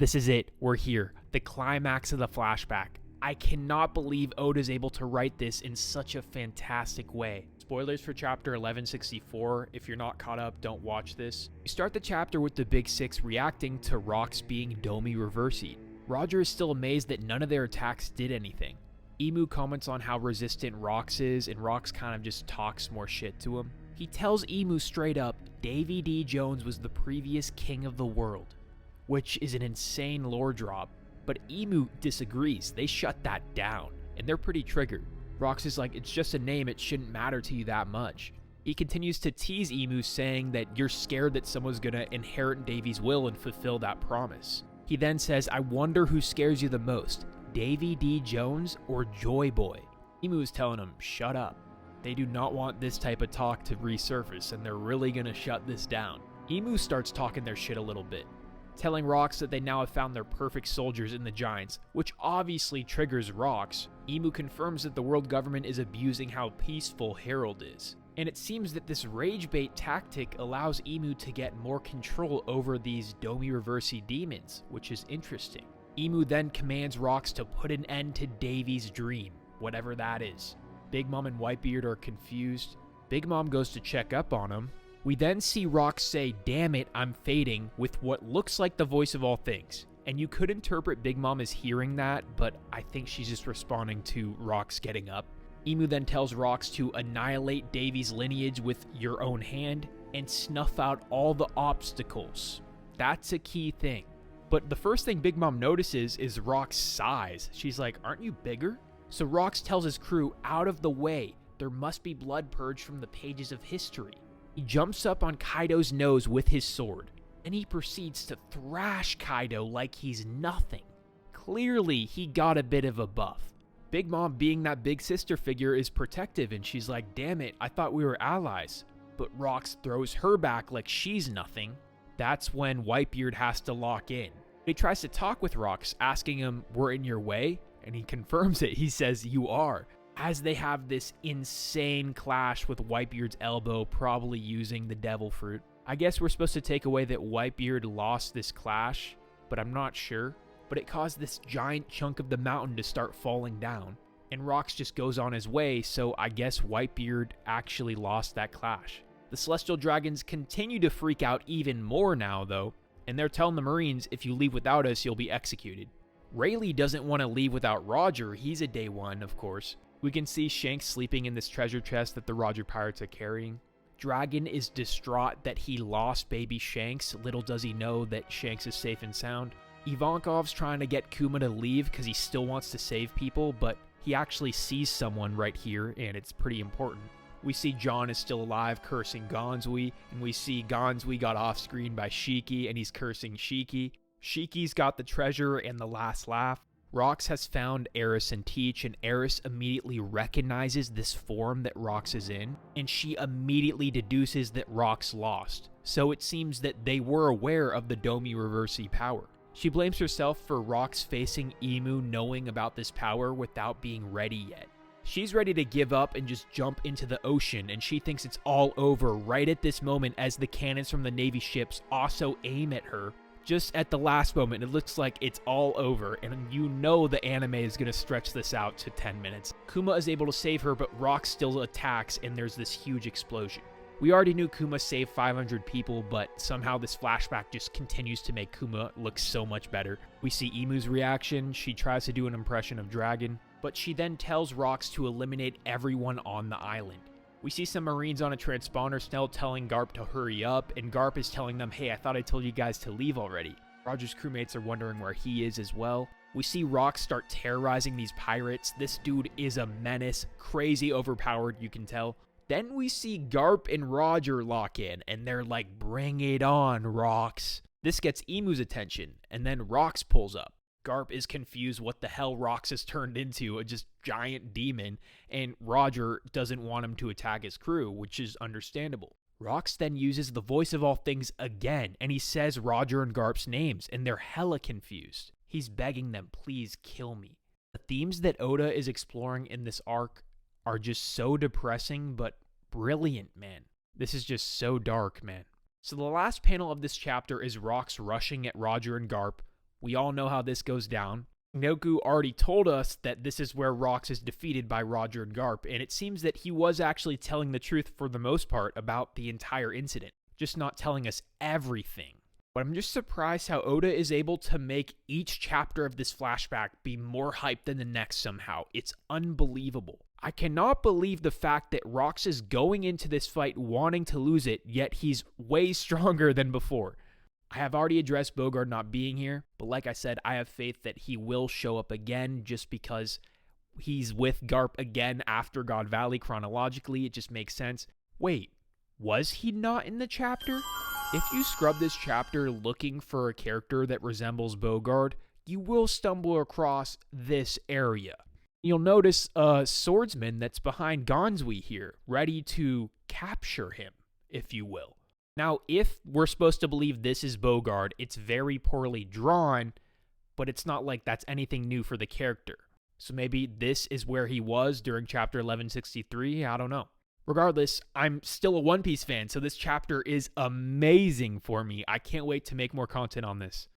This is it. We're here. The climax of the flashback. I cannot believe Oda's able to write this in such a fantastic way. Spoilers for chapter 1164. If you're not caught up, don't watch this. We start the chapter with the Big Six reacting to Rox being Domi reversied. Roger is still amazed that none of their attacks did anything. Emu comments on how resistant Rox is, and Rox kind of just talks more shit to him. He tells Emu straight up, Davy D. Jones was the previous king of the world, which is an insane lore drop. But Emu disagrees. They shut that down, and they're pretty triggered. Rox is like, it's just a name, it shouldn't matter to you that much. He continues to tease Emu, saying that you're scared that someone's gonna inherit Davy's will and fulfill that promise. He then says, I wonder who scares you the most, Davy D. Jones or Joy Boy? Emu is telling him, shut up. They do not want this type of talk to resurface, and they're really gonna shut this down. Emu starts talking their shit a little bit, telling Rox that they now have found their perfect soldiers in the Giants, which obviously triggers Rox. Emu confirms that the world government is abusing how peaceful Harold is. And it seems that this rage bait tactic allows Emu to get more control over these Domi Reversi demons, which is interesting. Emu then commands Rox to put an end to Davy's dream, whatever that is. Big Mom and Whitebeard are confused. Big Mom goes to check up on him. We then see Rox say, damn it, I'm fading, with what looks like the voice of all things. And you could interpret Big Mom as hearing that, but I think she's just responding to Rox getting up. Emu then tells Rox to annihilate Davy's lineage with your own hand and snuff out all the obstacles. That's a key thing. But the first thing Big Mom notices is Rox's size. She's like, aren't you bigger? So Rox tells his crew, out of the way, there must be blood purged from the pages of history. He jumps up on Kaido's nose with his sword, and he proceeds to thrash Kaido like he's nothing. Clearly, he got a bit of a buff. Big Mom, being that big sister figure, is protective, and she's like, damn it, I thought we were allies. But Rox throws her back like she's nothing. That's when Whitebeard has to lock in. He tries to talk with Rox, asking him, we're in your way? And he confirms it. He says, you are. As they have this insane clash with Whitebeard's elbow, probably using the devil fruit. I guess we're supposed to take away that Whitebeard lost this clash, but I'm not sure. But it caused this giant chunk of the mountain to start falling down. And Rox just goes on his way, so I guess Whitebeard actually lost that clash. The Celestial Dragons continue to freak out even more now, though, and they're telling the Marines, if you leave without us, you'll be executed. Rayleigh doesn't want to leave without Roger. He's a day one, of course. We can see Shanks sleeping in this treasure chest that the Roger pirates are carrying. Dragon is distraught that he lost baby Shanks. Little does he know that Shanks is safe and sound. Ivankov's trying to get Kuma to leave because he still wants to save people, but he actually sees someone right here, and it's pretty important. We see John is still alive, cursing Gonzui, and we see Gonzui got off screen by Shiki, and he's cursing Shiki. Shiki's got the treasure and the last laugh. Rox has found Eris and Teach, and Eris immediately recognizes this form that Rox is in, and she immediately deduces that Rox lost. So it seems that they were aware of the Domi Reversi power. She blames herself for Rox facing Emu knowing about this power without being ready yet. She's ready to give up and just jump into the ocean, and she thinks it's all over right at this moment as the cannons from the Navy ships also aim at her. Just at the last moment, it looks like it's all over, and you know the anime is going to stretch this out to 10 minutes. Kuma is able to save her, but Rox still attacks, and there's this huge explosion. We already knew Kuma saved 500 people, but somehow this flashback just continues to make Kuma look so much better. We see Emu's reaction. She tries to do an impression of Dragon, but she then tells Rox to eliminate everyone on the island. We see some Marines on a transponder Snell telling Garp to hurry up, and Garp is telling them, hey, I thought I told you guys to leave already. Roger's crewmates are wondering where he is as well. We see Rox start terrorizing these pirates. This dude is a menace, crazy overpowered, you can tell. Then we see Garp and Roger lock in, and they're like, bring it on, Rox. This gets Emu's attention, and then Rox pulls up. Garp is confused what the hell Rox has turned into, a just giant demon, and Roger doesn't want him to attack his crew, which is understandable. Rox then uses the voice of all things again, and he says Roger and Garp's names, and they're hella confused. He's begging them, please kill me. The themes that Oda is exploring in this arc are just so depressing, but brilliant, man. This is just so dark, man. So the last panel of this chapter is Rox rushing at Roger and Garp. We all know how this goes down. Noku already told us that this is where Rox is defeated by Roger and Garp, and it seems that he was actually telling the truth for the most part about the entire incident, just not telling us everything. But I'm just surprised how Oda is able to make each chapter of this flashback be more hype than the next somehow. It's unbelievable. I cannot believe the fact that Rox is going into this fight wanting to lose it, yet he's way stronger than before. I have already addressed Bogard not being here, but like I said, I have faith that he will show up again just because he's with Garp again after God Valley chronologically. It just makes sense. Wait, was he not in the chapter? If you scrub this chapter looking for a character that resembles Bogard, you will stumble across this area. You'll notice a swordsman that's behind Gonzui here, ready to capture him, if you will. Now, if we're supposed to believe this is Bogard, it's very poorly drawn, but it's not like that's anything new for the character. So maybe this is where he was during chapter 1163, I don't know. Regardless, I'm still a One Piece fan, so this chapter is amazing for me. I can't wait to make more content on this.